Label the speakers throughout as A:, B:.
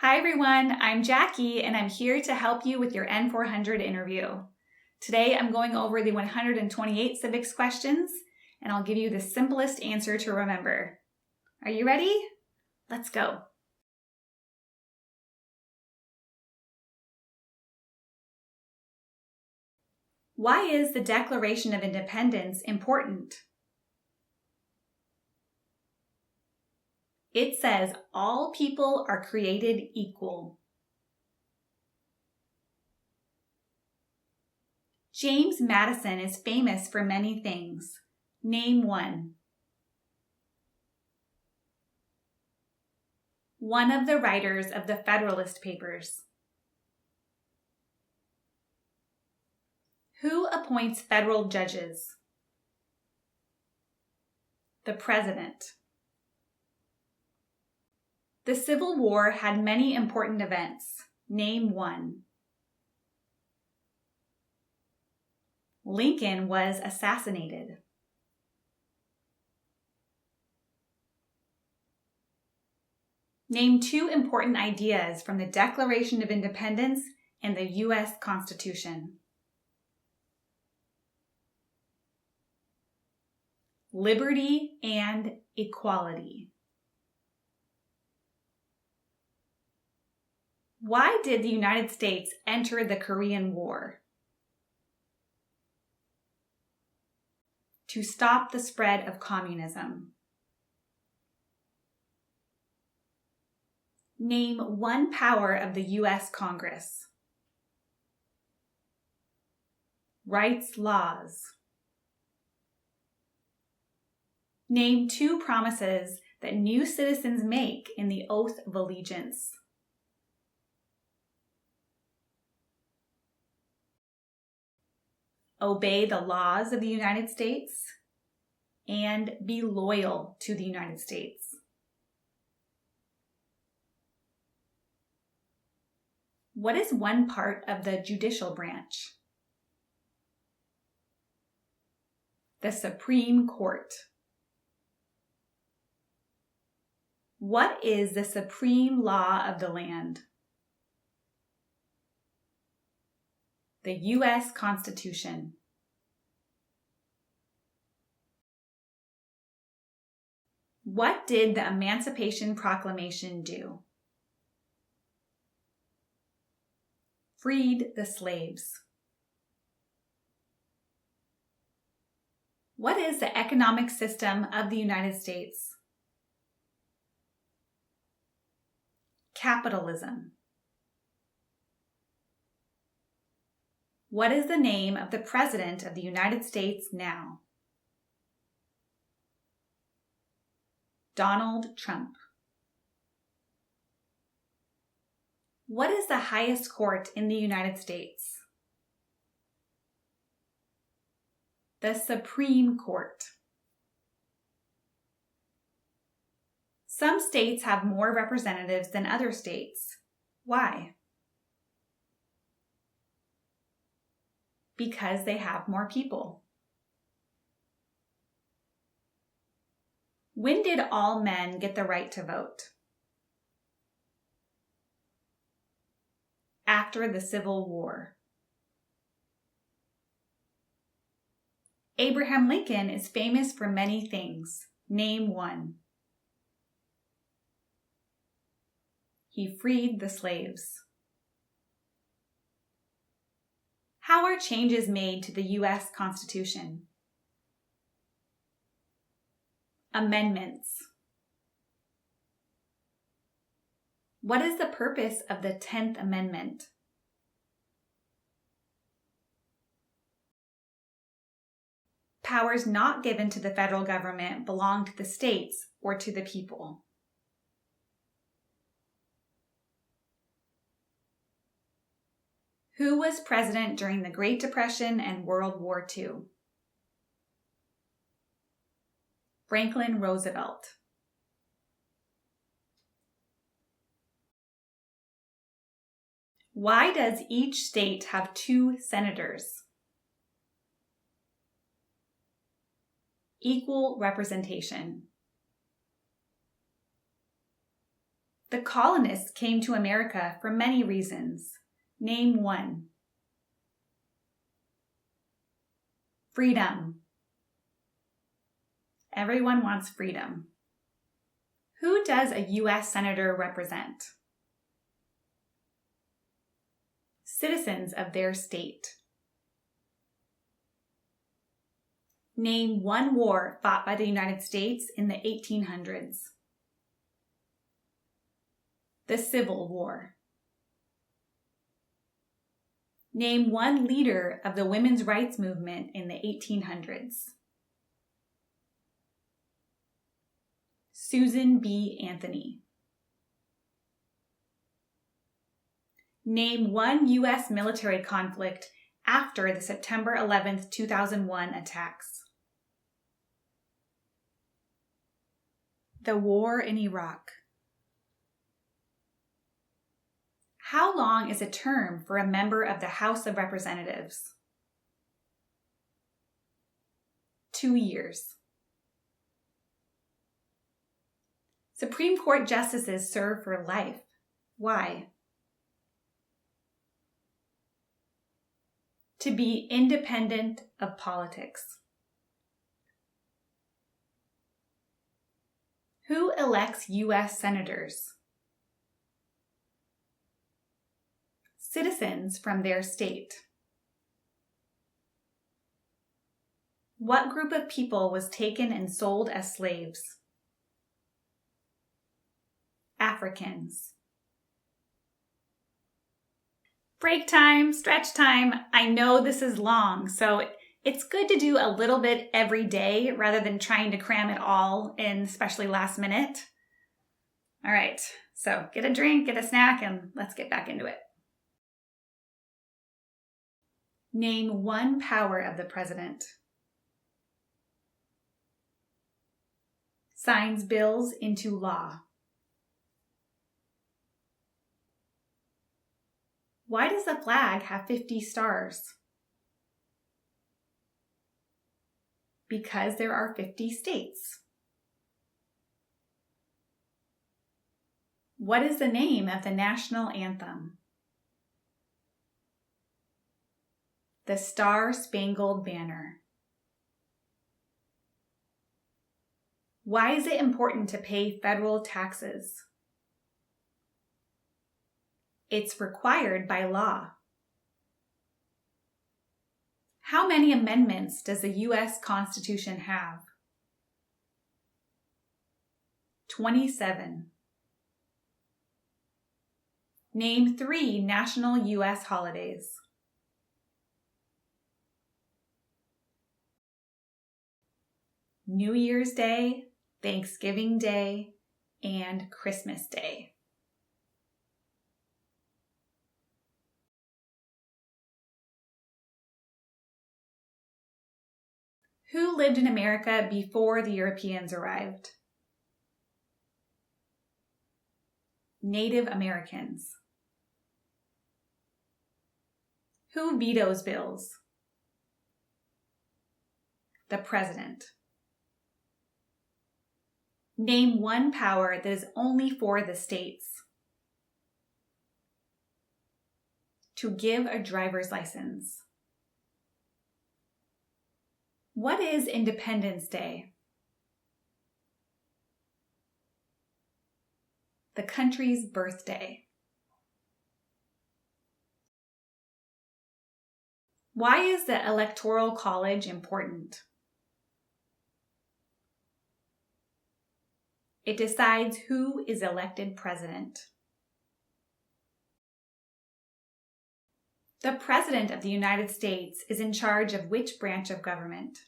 A: Hi everyone, I'm Jackie and I'm here to help you with your N400 interview. Today I'm going over the 128 civics questions and I'll give you the simplest answer to remember. Are you ready? Let's go. Why is the Declaration of Independence important? It says all people are created equal. James Madison is famous for many things. Name one. One of the writers of the Federalist Papers. Who appoints federal judges? The President. The Civil War had many important events. Name one. Lincoln was assassinated. Name two important ideas from the Declaration of Independence and the U.S. Constitution. Liberty and equality. Why did the United States enter the Korean War? To stop the spread of communism. Name one power of the U.S. Congress. Writes laws. Name two promises that new citizens make in the Oath of Allegiance. Obey the laws of the United States and be loyal to the United States. What is one part of the judicial branch? The Supreme Court. What is the supreme law of the land? The U.S. Constitution. What did the Emancipation Proclamation do? Freed the slaves. What is the economic system of the United States? Capitalism. What is the name of the President of the United States now? Donald Trump. What is the highest court in the United States? The Supreme Court. Some states have more representatives than other states. Why? Because they have more people. When did all men get the right to vote? After the Civil War. Abraham Lincoln is famous for many things. Name one. He freed the slaves. How are changes made to the U.S. Constitution? Amendments. What is the purpose of the 10th Amendment? Powers not given to the federal government belong to the states or to the people. Who was president during the Great Depression and World War II? Franklin Roosevelt. Why does each state have 2 senators? Equal representation. The The colonists came to America for many reasons. Name one. Freedom. Everyone wants freedom. Who does a U.S. Senator represent? Citizens of their state. Name one war fought by the United States in the 1800s. The Civil War. Name one leader of the women's rights movement in the 1800s. Susan B. Anthony. Name one U.S. military conflict after the September 11, 2001 attacks. The war in Iraq. How long is a term for a member of the House of Representatives? 2 years. Supreme Court justices serve for life. Why? To be independent of politics. Who elects U.S. senators? Citizens from their state. What group of people was taken and sold as slaves? Africans. Break time, stretch time. I know this is long, so it's good to do a little bit every day rather than trying to cram it all in, especially last minute. All right, so get a drink, get a snack, and let's get back into it. Name one power of the president. Signs bills into law. Why does the flag have 50 stars? Because there are 50 states. What is the name of the national anthem? The Star-Spangled Banner. Why is it important to pay federal taxes? It's required by law. How many amendments does the U.S. Constitution have? 27. Name 3 national U.S. holidays. New Year's Day, Thanksgiving Day, and Christmas Day. Who lived in America before the Europeans arrived? Native Americans. Who vetoes bills? The President. Name one power that is only for the states. To give a driver's license. What is Independence Day? The country's birthday. Why is the Electoral College important? It decides who is elected president. The President of the United States is in charge of which branch of government?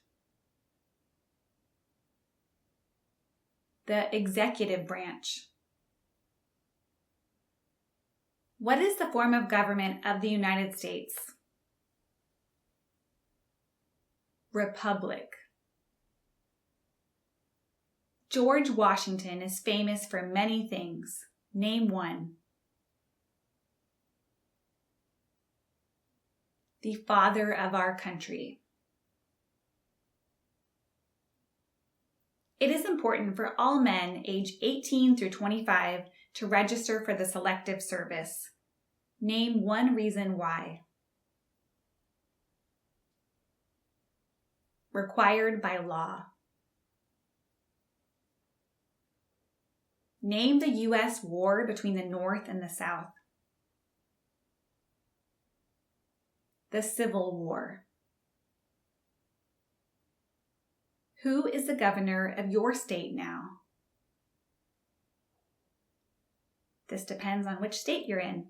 A: The executive branch. What is the form of government of the United States? Republic. George Washington is famous for many things. Name one. The father of our country. It is important for all men age 18 through 25 to register for the Selective Service. Name one reason why. Required by law. Name the U.S. war between the North and the South. The Civil War. Who is the governor of your state now? This depends on which state you're in.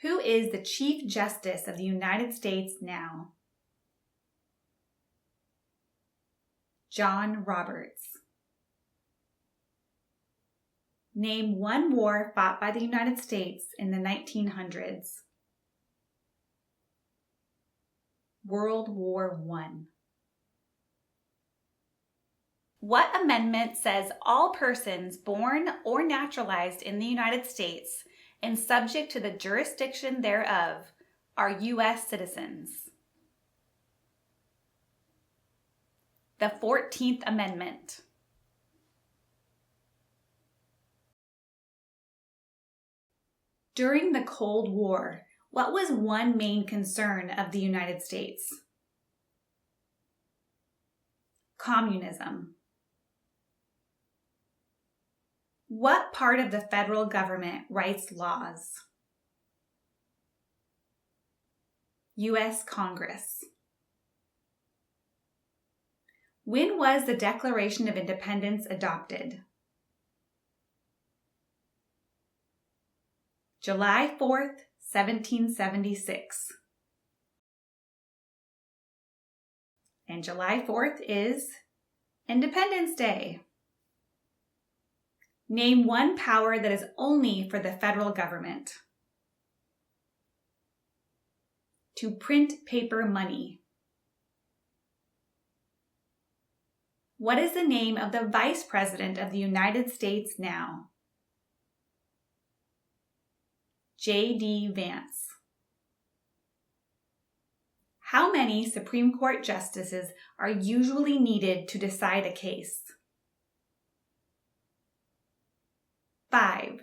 A: Who is the Chief Justice of the United States now? John Roberts. Name one war fought by the United States in the 1900s. World War I. What amendment says all persons born or naturalized in the United States and subject to the jurisdiction thereof are U.S. citizens? The 14th Amendment. During the Cold War, what was one main concern of the United States? Communism. What part of the federal government writes laws? U.S. Congress. When was the Declaration of Independence adopted? July 4th, 1776. And July 4th is Independence Day. Name one power that is only for the federal government. To print paper money. What is the name of the Vice President of the United States now? J.D. Vance. How many Supreme Court justices are usually needed to decide a case? 5.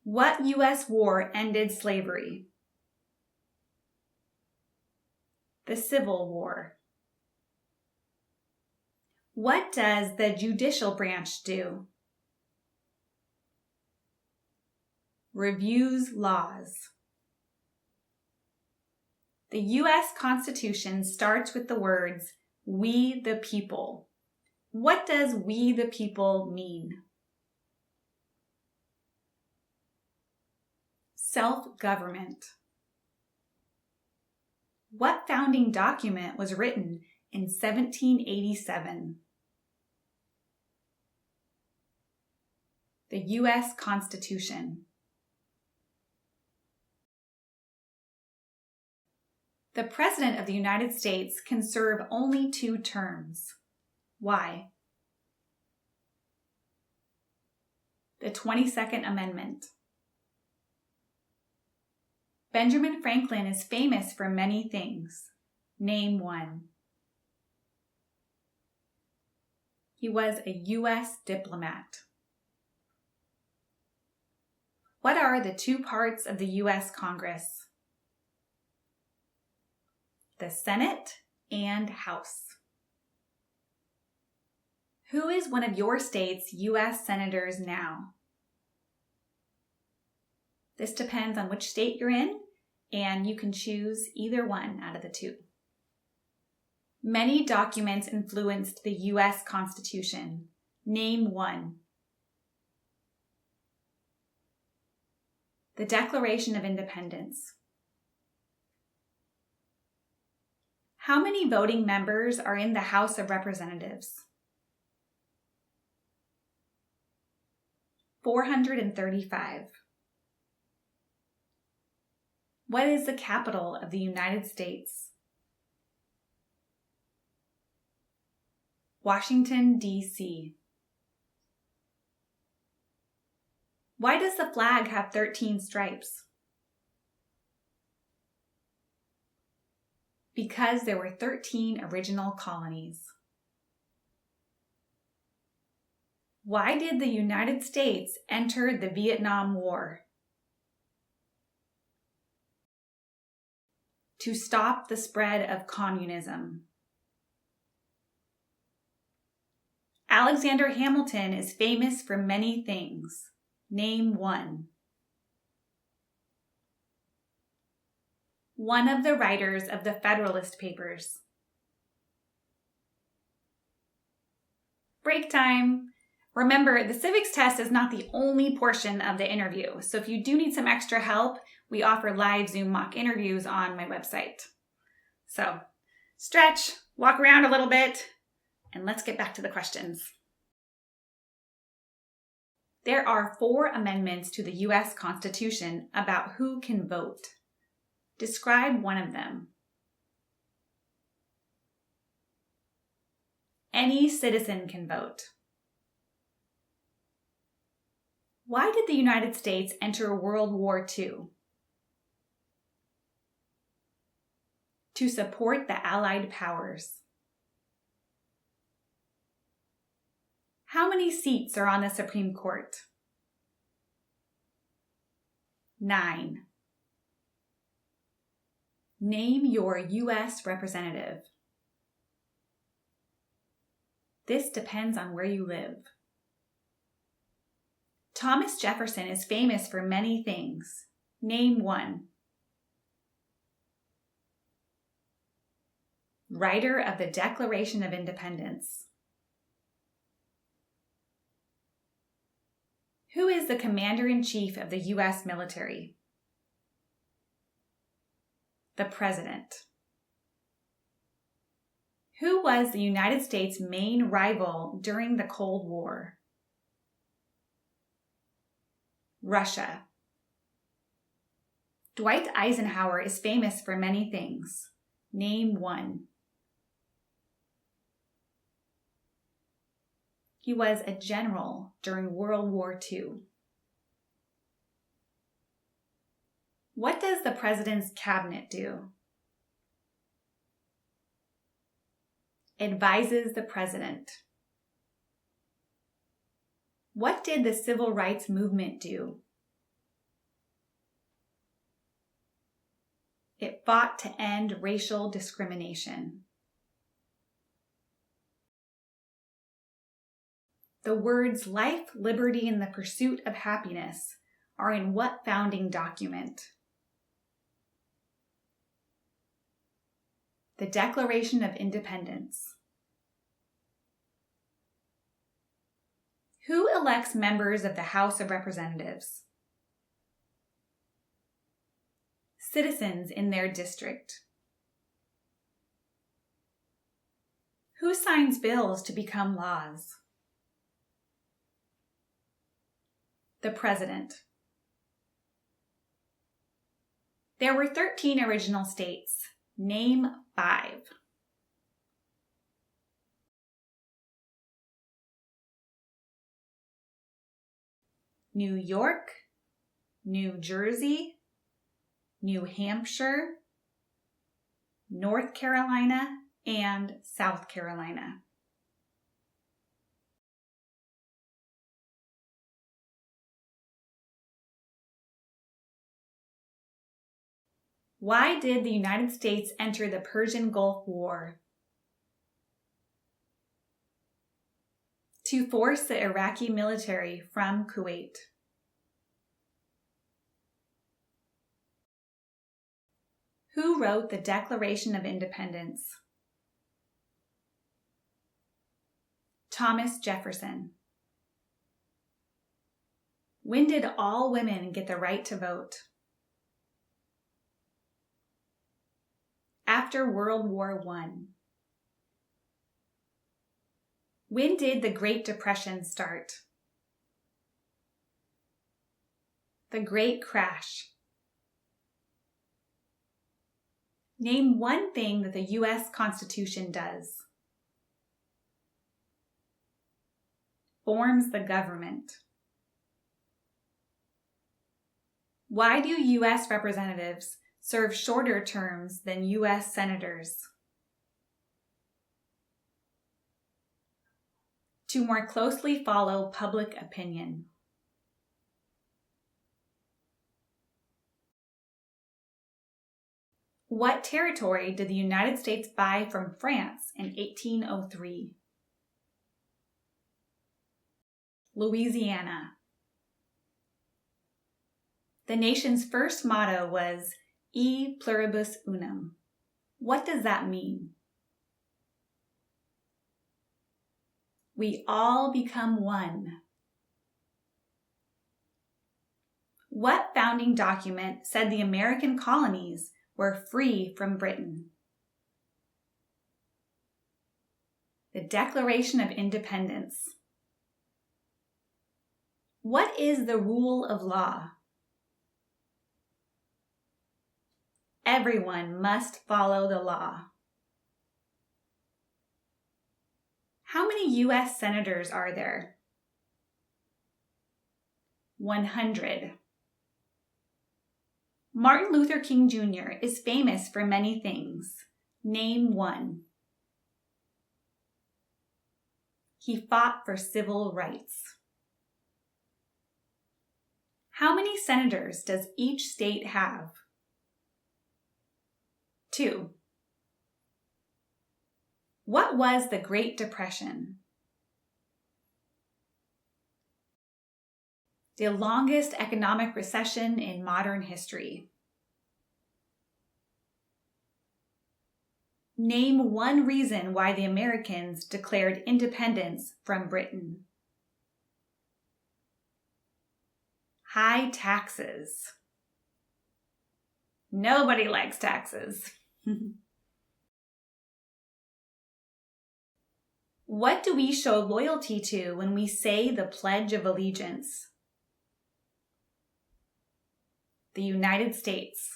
A: What U.S. war ended slavery? The Civil War. What does the judicial branch do? Reviews laws. The U.S. Constitution starts with the words, "We the people." What does "we the people" mean? Self-government. What founding document was written in 1787? The U.S. Constitution. The President of the United States can serve only 2 terms. Why? The 22nd Amendment. Benjamin Franklin is famous for many things. Name one. He was a U.S. diplomat. What are the 2 parts of the U.S. Congress? The Senate and House. Who is one of your state's U.S. senators now? This depends on which state you're in, and you can choose either one out of the 2. Many documents influenced the U.S. Constitution. Name one. The Declaration of Independence. How many voting members are in the House of Representatives? 435. What is the capital of the United States? Washington, D.C. Why does the flag have 13 stripes? Because there were 13 original colonies. Why did the United States enter the Vietnam War? To stop the spread of communism. Alexander Hamilton is famous for many things. Name one. One of the writers of the Federalist Papers. Break time. Remember, the civics test is not the only portion of the interview, so if you do need some extra help, we offer live Zoom mock interviews on my website. So, stretch, walk around a little bit, and let's get back to the questions. There are 4 amendments to the U.S. Constitution about who can vote. Describe one of them. Any citizen can vote. Why did the United States enter World War II? To support the Allied powers. How many seats are on the Supreme Court? 9. Name your U.S. representative. This depends on where you live. Thomas Jefferson is famous for many things. Name one. Writer of the Declaration of Independence. Who is the Commander-in-Chief of the U.S. military? The President. Who was the United States' main rival during the Cold War? Russia. Dwight Eisenhower is famous for many things. Name one. He was a general during World War II. What does the President's cabinet do? Advises the President. What did the Civil Rights Movement do? It fought to end racial discrimination. The words life, liberty, and the pursuit of happiness are in what founding document? The Declaration of Independence. Who elects members of the House of Representatives? Citizens in their district. Who signs bills to become laws? The President. There were 13 original states. Name 5. New York, New Jersey, New Hampshire, North Carolina, and South Carolina. Why did the United States enter the Persian Gulf War? To force the Iraqi military from Kuwait. Who wrote the Declaration of Independence? Thomas Jefferson. When did all women get the right to vote? After World War I. When did the Great Depression start? The Great Crash. Name one thing that the U.S. Constitution does. Forms the government. Why do U.S. representatives serve shorter terms than U.S. senators? To more closely follow public opinion. What territory did the United States buy from France in 1803? Louisiana. The nation's first motto was E pluribus unum. What does that mean? We all become one. What founding document said the American colonies were free from Britain? The Declaration of Independence. What is the rule of law? Everyone must follow the law. How many U.S. senators are there? 100. Martin Luther King Jr. is famous for many things. Name one. He fought for civil rights. How many senators does each state have? 2. What was the Great Depression? The longest economic recession in modern history. Name one reason why the Americans declared independence from Britain. High taxes. Nobody likes taxes. What do we show loyalty to when we say the Pledge of Allegiance? The United States.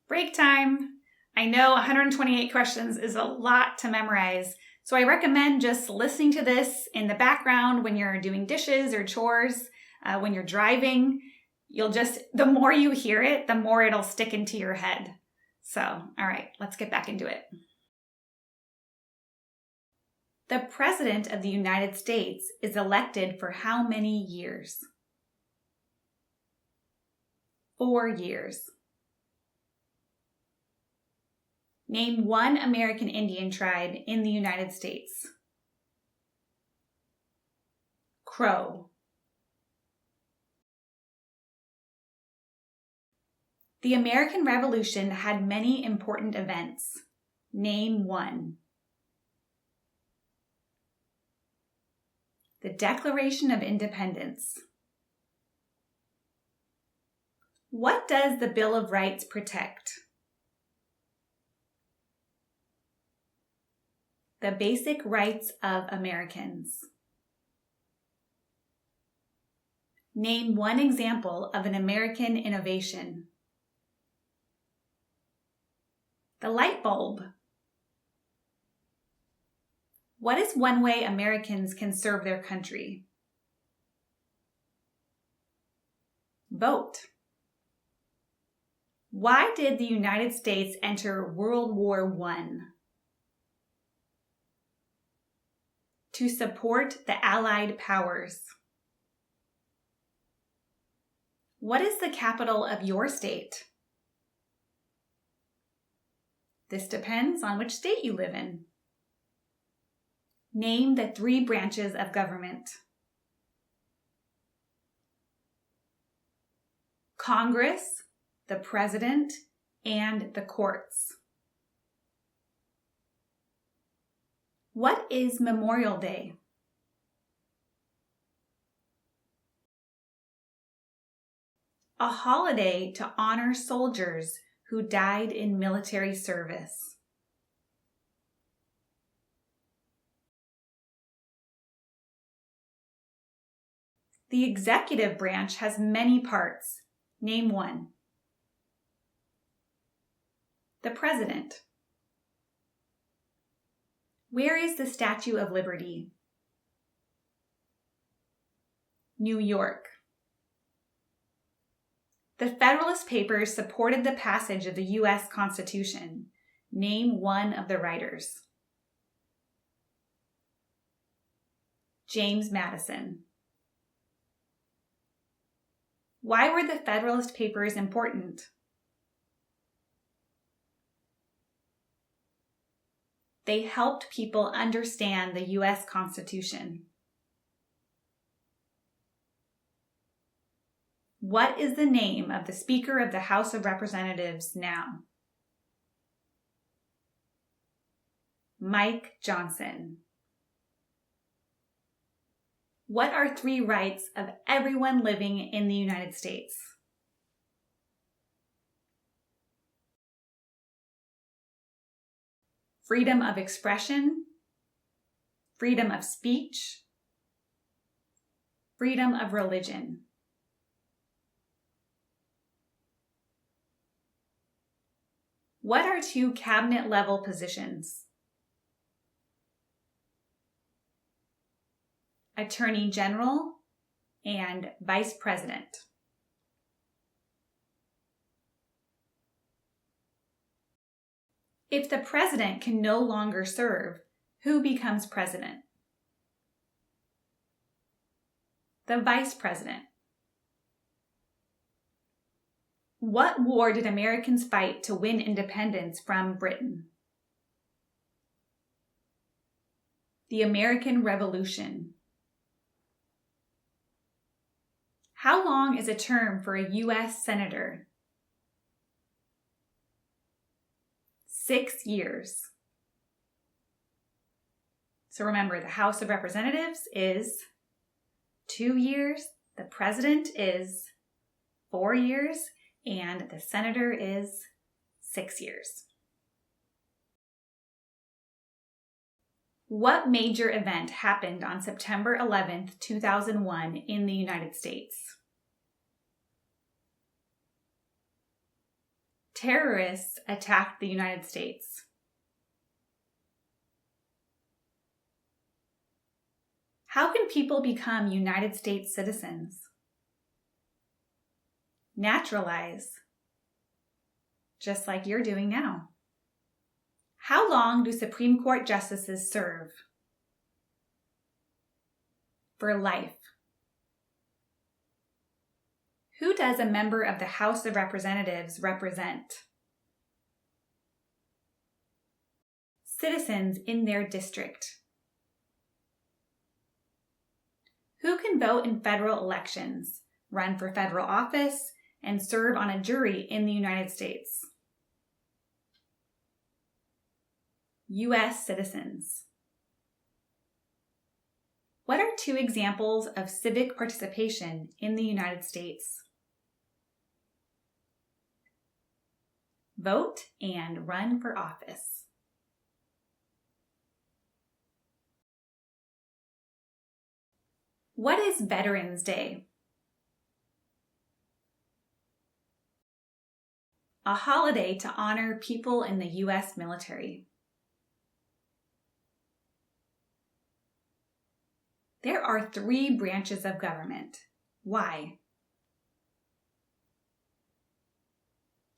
A: Break time. I know 128 questions is a lot to memorize, so I recommend just listening to this in the background when you're doing dishes or chores, when you're driving. The more you hear it, the more it'll stick into your head. So, all right, let's get back into it. The President of the United States is elected for how many years? 4 years. Name one American Indian tribe in the United States. Crow. The American Revolution had many important events. Name one. The Declaration of Independence. What does the Bill of Rights protect? The basic rights of Americans. Name one example of an American innovation. The light bulb. What is one way Americans can serve their country? Vote. Why did the United States enter World War I? To support the Allied powers. What is the capital of your state? This depends on which state you live in. Name the 3 branches of government. Congress, the President, and the courts. What is Memorial Day? A holiday to honor soldiers who died in military service. The executive branch has many parts. Name one. The President. Where is the Statue of Liberty? New York. The Federalist Papers supported the passage of the U.S. Constitution. Name one of the writers. James Madison. Why were the Federalist Papers important? They helped people understand the U.S. Constitution. What is the name of the Speaker of the House of Representatives now? Mike Johnson. What are 3 rights of everyone living in the United States? Freedom of expression, freedom of speech, freedom of religion. What are 2 cabinet-level positions? Attorney General and Vice President. If the president can no longer serve, who becomes president? The vice president. What war did Americans fight to win independence from Britain? The American Revolution. How long is a term for a U.S. Senator? 6 years. So remember, the House of Representatives is 2 years, the President is 4 years, and the Senator is 6 years. What major event happened on September 11th, 2001 in the United States? Terrorists attacked the United States. How can people become United States citizens? Naturalize, just like you're doing now. How long do Supreme Court justices serve? For life. Who does a member of the House of Representatives represent? Citizens in their district. Who can vote in federal elections, run for federal office, and serve on a jury in the United States? U.S. citizens. What are 2 examples of civic participation in the United States? Vote and run for office. What is Veterans Day? A holiday to honor people in the U.S. military. There are 3 branches of government. Why?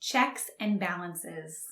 A: Checks and balances.